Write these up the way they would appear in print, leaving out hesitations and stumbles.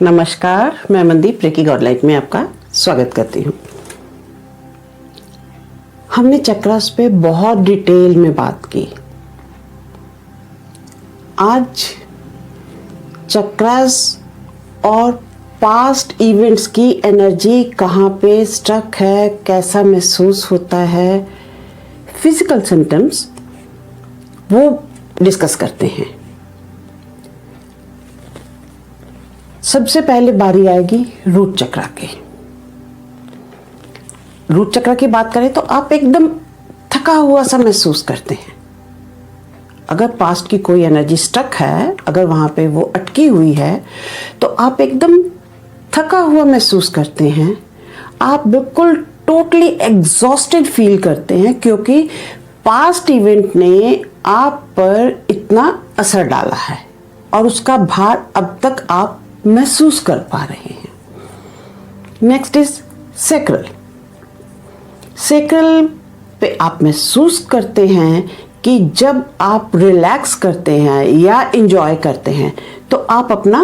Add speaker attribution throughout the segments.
Speaker 1: नमस्कार, मैं मनदीप रेकी गॉडलाइट में आपका स्वागत करती हूँ। हमने चक्रास पे बहुत डिटेल में बात की। आज चक्रास और पास्ट इवेंट्स की एनर्जी कहाँ पे स्टक है, कैसा महसूस होता है, फिजिकल सिम्टम्स वो डिस्कस करते हैं। सबसे पहले बारी आएगी रूट चक्रा की। रूट चक्रा की बात करें तो आप एकदम थका हुआ सा महसूस करते हैं। अगर पास्ट की कोई एनर्जी स्टक है, अगर वहां पे वो अटकी हुई है, तो आप एकदम थका हुआ महसूस करते हैं। आप बिल्कुल टोटली एग्जॉस्टेड फील करते हैं, क्योंकि पास्ट इवेंट ने आप पर इतना असर डाला है और उसका भार अब तक आप महसूस कर पा रहे हैं। Next is sacral. सैक्रल पे आप महसूस करते हैं कि जब आप रिलैक्स करते हैं या एंजॉय करते हैं तो आप अपना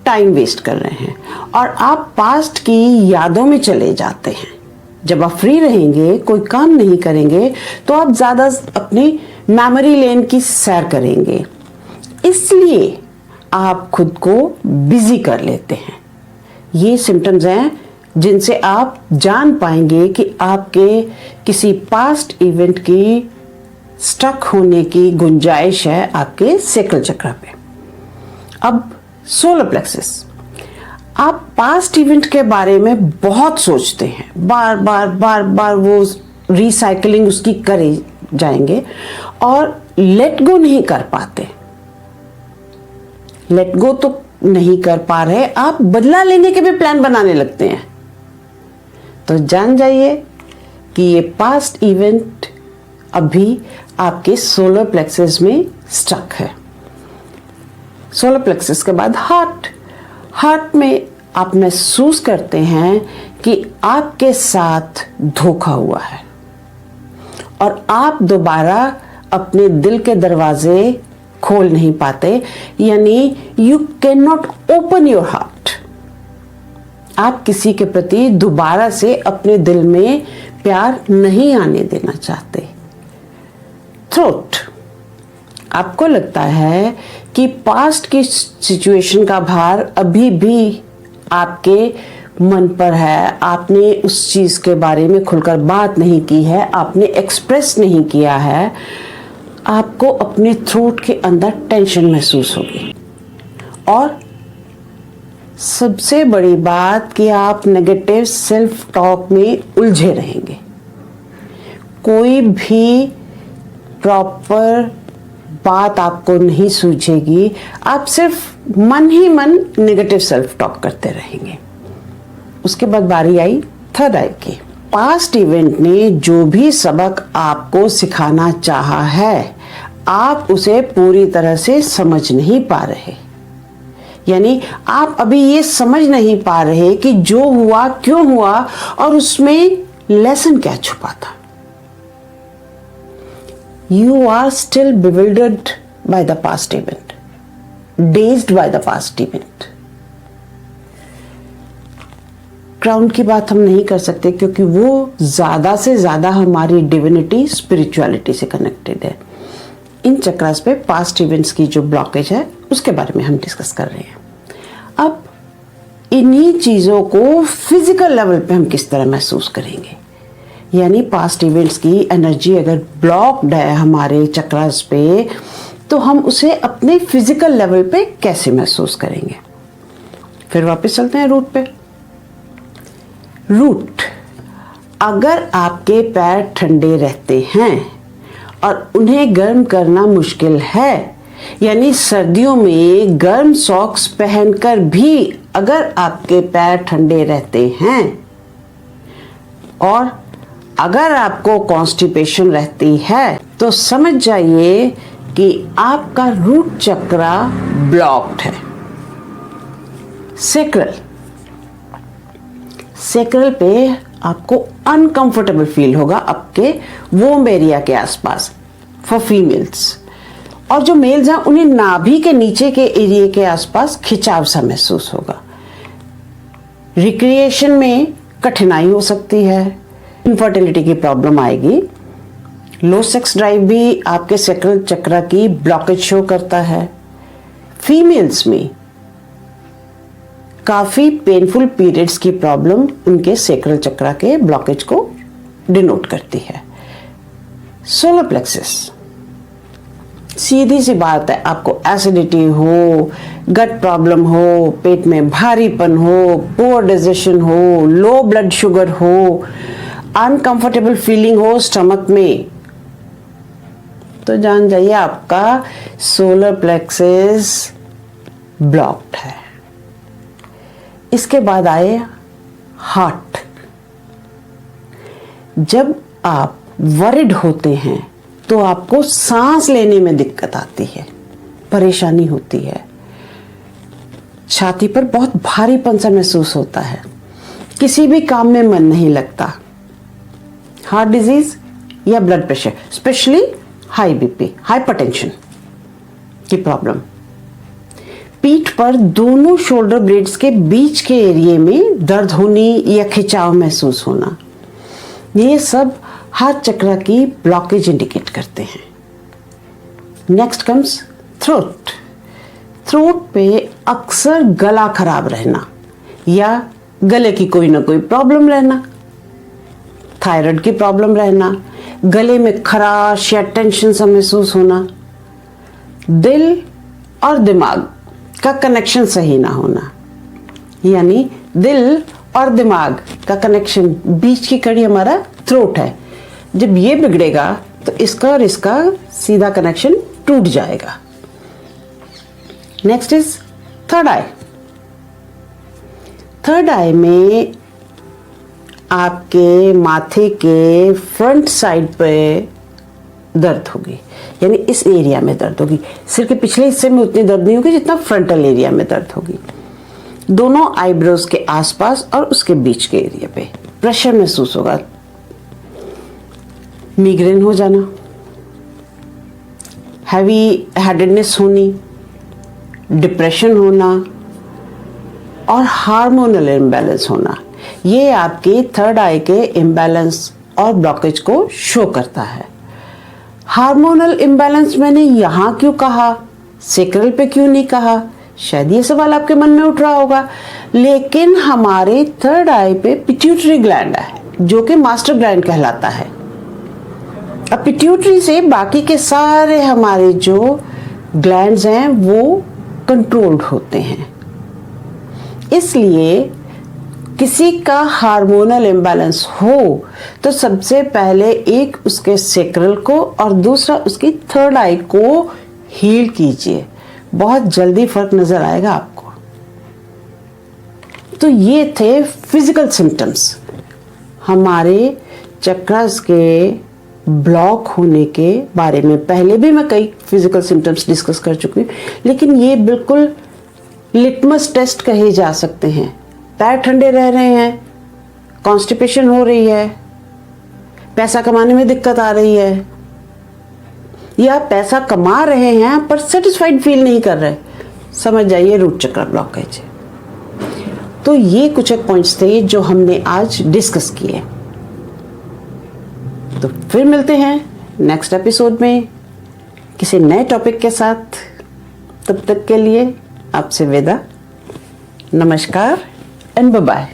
Speaker 1: टाइम वेस्ट कर रहे हैं और आप पास्ट की यादों में चले जाते हैं। जब आप फ्री रहेंगे, कोई काम नहीं करेंगे, तो आप ज़्यादा अपनी मेमोरी लेन की सैर करेंगे। इसलिए आप खुद को बिजी कर लेते हैं। ये सिम्टम्स हैं जिनसे आप जान पाएंगे कि आपके किसी पास्ट इवेंट की स्टक होने की गुंजाइश है आपके सैक्रल चक्र पे। अब सोलर प्लेक्सस। आप पास्ट इवेंट के बारे में बहुत सोचते हैं, बार बार वो रिसाइकलिंग उसकी करे जाएंगे और लेट गो नहीं कर पाते। लेट गो तो नहीं कर पा रहे, आप बदला लेने के भी प्लान बनाने लगते हैं। तो जान जाइए कि ये पास्ट इवेंट अभी आपके सोलर प्लेक्सस में स्टक है। सोलर प्लेक्सस के बाद हार्ट में आप महसूस करते हैं कि आपके साथ धोखा हुआ है और आप दोबारा अपने दिल के दरवाजे खोल नहीं पाते, यानी you can not open your heart. आप किसी के प्रति दोबारा से अपने दिल में प्यार नहीं आने देना चाहते। थ्रोट। आपको लगता है कि पास्ट की सिचुएशन का भार अभी भी आपके मन पर है। आपने उस चीज के बारे में खुलकर बात नहीं की है, आपने एक्सप्रेस नहीं किया है। आपको अपने थ्रोट के अंदर टेंशन महसूस होगी। और सबसे बड़ी बात कि आप नेगेटिव सेल्फ टॉक में उलझे रहेंगे। कोई भी प्रॉपर बात आपको नहीं सूझेगी, आप सिर्फ मन ही मन नेगेटिव सेल्फ टॉक करते रहेंगे। उसके बाद बारी आई थर्ड आई की। पास्ट इवेंट ने जो भी सबक आपको सिखाना चाहा है, आप उसे पूरी तरह से समझ नहीं पा रहे। यानी आप अभी ये समझ नहीं पा रहे कि जो हुआ क्यों हुआ और उसमें लेसन क्या छुपा था। You are still bewildered by the past event, dazed by the past event. Crown की बात हम नहीं कर सकते, क्योंकि वो ज़्यादा से ज़्यादा हमारी डिविनिटी, स्पिरिचुअलिटी से कनेक्टेड है। इन चक्रास पे पास्ट इवेंट्स की जो ब्लॉकेज है उसके बारे में हम डिस्कस कर रहे हैं। अब इन्हीं चीज़ों को फिजिकल लेवल पे हम किस तरह महसूस करेंगे, यानी पास्ट इवेंट्स की एनर्जी अगर ब्लॉक्ड है हमारे चक्रास पे, तो हम उसे अपने फिजिकल लेवल पे कैसे महसूस करेंगे। फिर वापस चलते हैं रूट पे। रूट। अगर आपके पैर ठंडे रहते हैं और उन्हें गर्म करना मुश्किल है, यानी सर्दियों में गर्म सॉक्स पहनकर भी अगर आपके पैर ठंडे रहते हैं और अगर आपको कॉन्स्टिपेशन रहती है, तो समझ जाइए कि आपका रूट चक्रा ब्लॉक्ड है। सैक्रल। सैक्रल पे आपको अनकंफर्टेबल फील होगा आपके वोम एरिया के आसपास फॉर फीमेल्स, और जो मेल्स हैं उन्हें नाभि के नीचे के एरिया के आसपास खिंचाव सा महसूस होगा। रिक्रिएशन में कठिनाई हो सकती है, इनफर्टिलिटी की प्रॉब्लम आएगी, लो सेक्स ड्राइव भी आपके सेक्रल चक्र की ब्लॉकेज शो करता है। फीमेल्स में काफी पेनफुल पीरियड्स की प्रॉब्लम उनके सेक्रल चक्र के ब्लॉकेज को डिनोट करती है। सोलर प्लेक्सस, सीधी सी बात है, आपको एसिडिटी हो, गट प्रॉब्लम हो, पेट में भारीपन हो, पुअर डाइजेशन हो, लो ब्लड शुगर हो, अनकंफर्टेबल फीलिंग हो स्टमक में, तो जान जाइए आपका सोलर प्लेक्सस ब्लॉक्ड है। इसके बाद आए हार्ट। जब आप वरिड होते हैं तो आपको सांस लेने में दिक्कत आती है, परेशानी होती है, छाती पर बहुत भारीपन सा महसूस होता है, किसी भी काम में मन नहीं लगता, हार्ट डिजीज या blood pressure, specially high BP, hypertension की प्रॉब्लम, पीठ पर दोनों शोल्डर ब्लेड्स के बीच के एरिया में दर्द होनी या खिंचाव महसूस होना, ये सब हार्ट चक्र की ब्लॉकेज इंडिकेट करते हैं। Next comes throat. थ्रोट पे अक्सर गला खराब रहना या गले की कोई ना कोई प्रॉब्लम रहना, थायराइड की प्रॉब्लम रहना, गले में खराश या टेंशन सा महसूस होना, दिल और दिमाग का कनेक्शन सही ना होना, यानी दिल और दिमाग का कनेक्शन, बीच की कड़ी हमारा थ्रोट है, जब ये बिगड़ेगा तो इसका और इसका सीधा कनेक्शन टूट जाएगा। Next is third eye. Third eye में आपके माथे के फ्रंट साइड पे दर्द होगी, यानी इस एरिया में दर्द होगी। सिर के पिछले हिस्से में उतनी दर्द नहीं होगी जितना फ्रंटल एरिया में दर्द होगी। दोनों आईब्रोज के आसपास और उसके बीच के एरिया पे प्रेशर महसूस होगा, मिग्रेन हो जाना, हैवी हेडेडनेस होनी, डिप्रेशन होना और हार्मोनल इम्बैलेंस होना, ये आपके थर्ड आई के इम्बैलेंस और ब्लॉकेज को शो करता है। हार्मोनल इम्बैलेंस मैंने यहाँ क्यों कहा, सेक्रल पे क्यों नहीं कहा, शायद ये सवाल आपके मन में उठ रहा होगा। लेकिन हमारे थर्ड आई पे पिट्यूटरी ग्लैंड है जो कि मास्टर ग्लैंड कहलाता है। अब पिट्यूटरी से बाकी के सारे हमारे जो ग्लैंड्स हैं वो कंट्रोल्ड होते हैं। इसलिए किसी का हार्मोनल इम्बैलेंस हो तो सबसे पहले एक उसके सेक्रल को और दूसरा उसकी थर्ड आई को हील कीजिए, बहुत जल्दी फर्क नजर आएगा आपको। तो ये थे फिजिकल सिम्टम्स हमारे चक्रस के ब्लॉक होने के बारे में। पहले भी मैं कई फिजिकल सिम्टम्स डिस्कस कर चुकी हूँ, लेकिन ये बिल्कुल लिटमस टेस्ट कहे जा सकते हैं। पैर ठंडे रह रहे हैं, कॉन्स्टिपेशन हो रही है, पैसा कमाने में दिक्कत आ रही है, या पैसा कमा रहे हैं पर सेटिस्फाइड फील नहीं कर रहे, समझ जाइए रूट चक्र ब्लॉकेज है। तो ये कुछ एक पॉइंट्स थे जो हमने आज डिस्कस किए। तो फिर मिलते हैं नेक्स्ट एपिसोड में किसी नए टॉपिक के साथ। तब तक के लिए आपसे विदा, नमस्कार एंड बाय बाय।